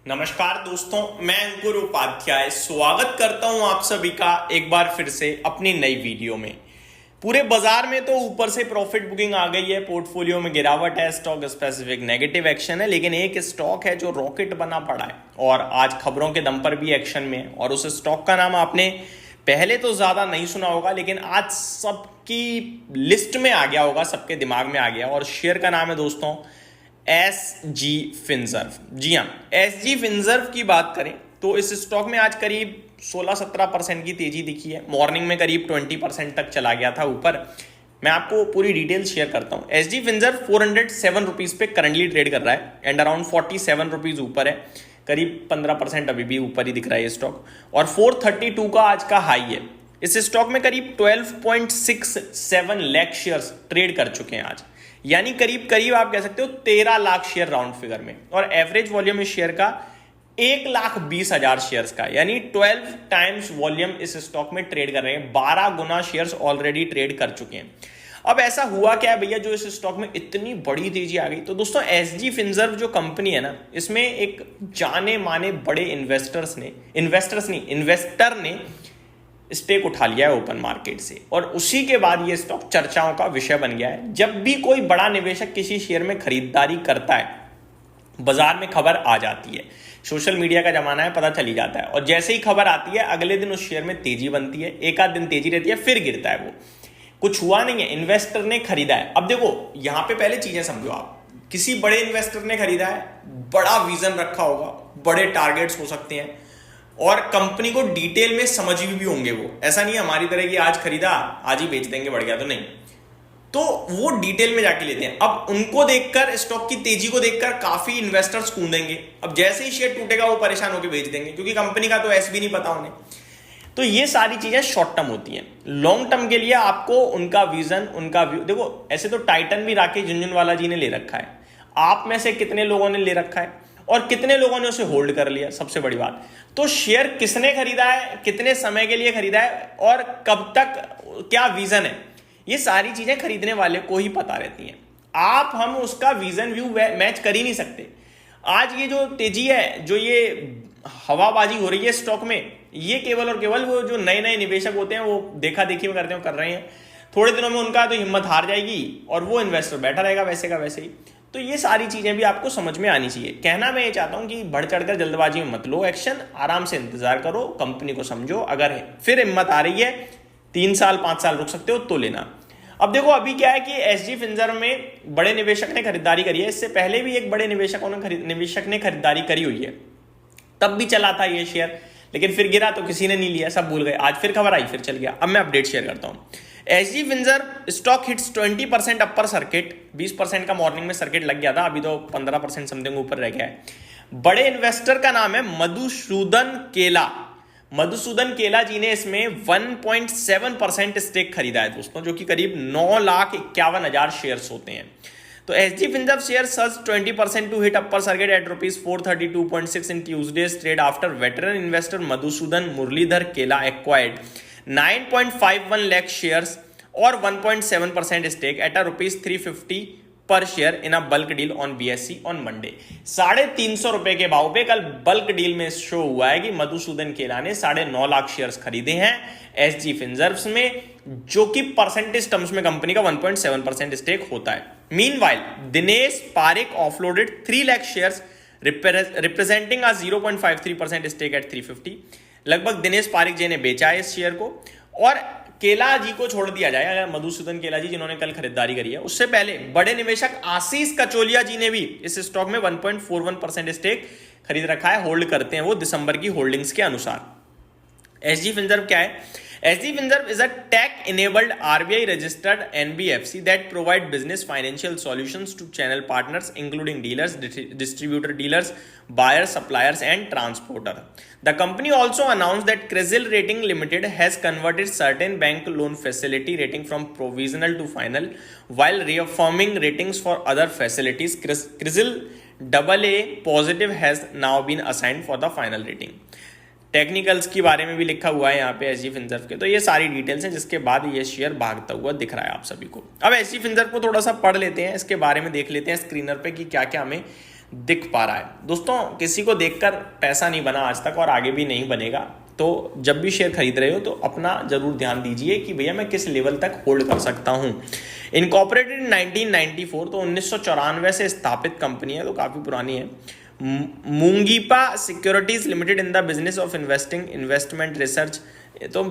नमस्कार दोस्तों, मैं अंकुर उपाध्याय स्वागत करता हूं आप सभी का एक बार फिर से अपनी नई वीडियो में। पूरे बाजार में तो ऊपर से प्रॉफिट बुकिंग आ गई है, पोर्टफोलियो में गिरावट है, स्टॉक स्पेसिफिक नेगेटिव एक्शन है, लेकिन एक स्टॉक है जो रॉकेट बना पड़ा है और आज खबरों के दम पर भी एक्शन में है। और उस स्टॉक का नाम आपने पहले तो ज्यादा नहीं सुना होगा, लेकिन आज सबकी लिस्ट में आ गया होगा, सबके दिमाग में आ गया। और शेयर का नाम है दोस्तों SG फिनसर्व। जी हाँ, SG फिनसर्व की बात करें तो इस स्टॉक में आज करीब 16-17% की तेजी दिखी है। मॉर्निंग में करीब 20% तक चला गया था ऊपर। मैं आपको पूरी डिटेल शेयर करता हूं। SG फिनसर्व 407 रुपीज पे करंटली ट्रेड कर रहा है एंड अराउंड 47 रुपीज ऊपर है, करीब 15% अभी भी ऊपर ही दिख रहा है ये स्टॉक। और 432 का आज का हाई है। इस स्टॉक में करीब 12.67 लाख शेयर्स ट्रेड कर चुके हैं आज, यानी करीब करीब आप कह सकते हो 13 लाख शेयर राउंड फिगर में। और एवरेज वॉल्यूम इस शेयर का 1,20,000 शेयर्स का, यानी 12 टाइम्स वॉल्यूम इस स्टॉक में ट्रेड कर रहे हैं। 12 गुना शेयर्स ऑलरेडी ट्रेड कर चुके हैं। अब ऐसा हुआ क्या है भैया जो इस स्टॉक में इतनी बड़ी तेजी आ गई? तो दोस्तों SG फिनसर्व जो कंपनी है ना, इसमें एक जाने माने बड़े इन्वेस्टर ने स्टेक उठा लिया है ओपन मार्केट से, और उसी के बाद ये स्टॉक चर्चाओं का विषय बन गया है। जब भी कोई बड़ा निवेशक किसी शेयर में खरीदारी करता है, बाजार में खबर आ जाती है, सोशल मीडिया का जमाना है, पता चली जाता है, और जैसे ही खबर आती है अगले दिन उस शेयर में तेजी बनती है। एक आध दिन तेजी रहती है, फिर गिरता है। वो कुछ हुआ नहीं है, इन्वेस्टर ने खरीदा है। अब देखो यहां पे पहले चीजें समझो आप। किसी बड़े इन्वेस्टर ने खरीदा है, बड़ा विजन रखा होगा, बड़े टारगेट्स हो सकते हैं, और कंपनी को डिटेल में समझ भी होंगे। वो ऐसा नहीं है हमारी तरह कि आज खरीदा आज ही बेच देंगे, बढ़ गया तो नहीं। तो वो डिटेल में जाके लेते हैं। अब उनको देखकर, स्टॉक की तेजी को देखकर काफी इन्वेस्टर्स कूदेंगे। अब जैसे ही शेयर टूटेगा वो परेशान होकर बेच देंगे, क्योंकि कंपनी का तो ऐसे भी नहीं पता उन्हें। तो ये सारी चीजें शॉर्ट टर्म होती हैं। लॉन्ग टर्म के लिए आपको उनका विजन, उनका व्यू देखो। ऐसे तो टाइटन भी राकेश झुनझुनवाला जी ने ले रखा है। आप में से कितने लोगों ने ले रखा है और कितने लोगों ने उसे होल्ड कर लिया, सबसे बड़ी बात। तो शेयर किसने खरीदा है, कितने समय के लिए खरीदा है, और कब तक, क्या विजन है, ये सारी चीजें खरीदने वाले को ही पता रहती हैं। आप हम उसका विजन व्यू मैच कर ही नहीं सकते। आज ये जो तेजी है, जो ये हवाबाजी हो रही है स्टॉक में, ये केवल और केवल वो जो नए नए निवेशक होते हैं वो देखा देखी में करते हैं, कर रहे हैं। थोड़े दिनों में उनका तो हिम्मत हार जाएगी और वो इन्वेस्टर बैठा रहेगा वैसे का वैसे ही। तो ये सारी चीजें भी आपको समझ में आनी चाहिए। कहना मैं ये चाहता हूं कि बढ़ चढ़कर जल्दबाजी में मत लो एक्शन, आराम से इंतजार करो, कंपनी को समझो। अगर फिर हिम्मत आ रही है, 3 साल 5 साल रुक सकते हो तो लेना। अब देखो अभी क्या है कि SG फिनसर्व में बड़े निवेशक ने खरीदारी करी है। इससे पहले भी एक बड़े निवेशक ने खरीदारी करी हुई है, तब भी चला था ये शेयर, लेकिन फिर गिरा तो किसी ने नहीं लिया, सब भूल गए। आज फिर खबर आई, फिर चल गया। अब मैं अपडेट शेयर करता हूं। SG Finserv stock hits 20% upper circuit. 20% का मॉर्निंग में सर्किट लग गया था, अभी तो 15% समथिंग ऊपर रह गया है। बड़े इन्वेस्टर का नाम है मधुसूदन केला। मधुसूदन केला जी ने इसमें 1.7% स्टेक खरीदा है दोस्तों, जो कि करीब 9,51,000 शेयर्स होते हैं। तो SG Finserv share surge 20% to hit upper circuit at ₹432.6 in Tuesday's trade after veteran investor Madhusudan Murlidhar Kela acquired 9.51 lakh shares और 1.7% स्टेक एट ₹350 पर share in a bulk deal on BSE on Monday. 350 रुपए के भाव पे कल बल्क डील में शो हुआ है कि मधुसूदन केला ने 9.5 लाख शेयर्स खरीदे हैं SG फिनसर्व में, जो कि परसेंटेज टर्म्स में कंपनी का 1.7% स्टेक होता है। Meanwhile Dinesh Parekh offloaded 3 lakh shares representing a 0.53% stake at 350। लगभग दिनेश पारेख जी ने बेचा है इस शेयर को, और केला जी को छोड़ दिया जाए, अगर मधुसूदन केला जी जिन्होंने कल खरीदारी करी है। उससे पहले बड़े निवेशक आशीष कचोलिया जी ने भी इस स्टॉक में 1.41% स्टेक खरीद रखा है, होल्ड करते हैं वो दिसंबर की होल्डिंग्स के अनुसार। SG फिनसर्व क्या है? SG Finserv is a tech-enabled RBI-registered NBFC that provide business financial solutions to channel partners, including dealers, distributor dealers, buyers, suppliers, and transporter. The company also announced that CRISIL Rating Limited has converted certain bank loan facility rating from provisional to final, while reaffirming ratings for other facilities. CRISIL AA positive has now been assigned for the final rating. Technicals के बारे में भी लिखा हुआ है यहाँ पे SG Finserv के। तो ये सारी डिटेल्स हैं, जिसके बाद ये शेयर भागता हुआ दिख रहा है आप सभी को। अब SG फिनसर्व को थोड़ा सा पढ़ लेते हैं, इसके बारे में देख लेते हैं स्क्रीनर पे कि क्या क्या हमें दिख पा रहा है। दोस्तों, किसी को देखकर पैसा नहीं बना आज तक और आगे भी नहीं बनेगा, तो जब भी शेयर खरीद रहे हो तो अपना जरूर ध्यान दीजिए कि भैया मैं किस लेवल तक होल्ड कर सकता हूं। इनकॉर्पोरेटेड इन 1994, तो 1994 से स्थापित कंपनी है, तो काफी पुरानी है। Moongipa securities limited in the business of investing, investment research, तो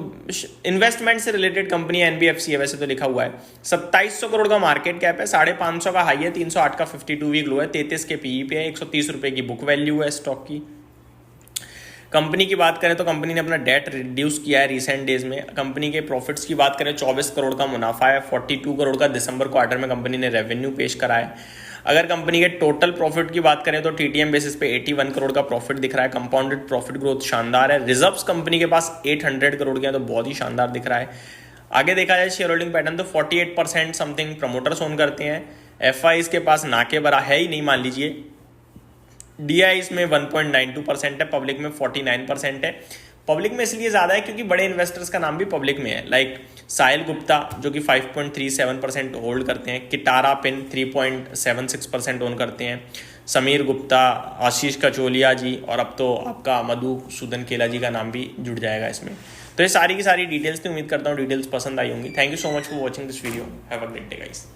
इन्वेस्टमेंट से रिलेटेड कंपनी है, एनबीएफसी है वैसे तो लिखा हुआ है। 2700 करोड़ का मार्केट कैप है, 550 का हाई है, 308 का 52 वीक लो है, 33 के पीई पे है, 130 रुपए की बुक वैल्यू है स्टॉक की। कंपनी की बात करें तो कंपनी ने अपना डेट रिड्यूस किया है रिसेंट डेज में। कंपनी के प्रॉफिट्स की बात करें 24 करोड़ का मुनाफा है, 42 करोड़ का दिसंबर क्वार्टर में कंपनी ने रेवेन्यू पेश करा है। अगर कंपनी के टोटल प्रॉफिट की बात करें तो टीटीएम बेसिस पे 81 करोड़ का प्रॉफिट दिख रहा है। कंपाउंडेड प्रॉफिट ग्रोथ शानदार है। रिजर्व्स कंपनी के पास 800 करोड़ के हैं, तो बहुत ही शानदार दिख रहा है। आगे देखा जाए शेयर होल्डिंग पैटर्न तो 48% समथिंग प्रमोटर्स ओन करते हैं। एफआईज के पास ना के बरा है ही नहीं मान लीजिए। डीआई इसमें 1.92% है, पब्लिक में 49% है। पब्लिक में इसलिए ज़्यादा है क्योंकि बड़े इन्वेस्टर्स का नाम भी पब्लिक में है, लाइक साहिल गुप्ता जो कि 5.37% होल्ड करते हैं, किटारा पिन 3.76% ओन करते हैं, समीर गुप्ता, आशीष कचोलिया जी, और अब तो आपका मधुसूदन केला जी का नाम भी जुड़ जाएगा इसमें। तो ये सारी की सारी डिटेल्स थी। उम्मीद करता हूँ डिटेल्स पसंद आई होंगी। Thank you so much for watching this video. Have a great day guys.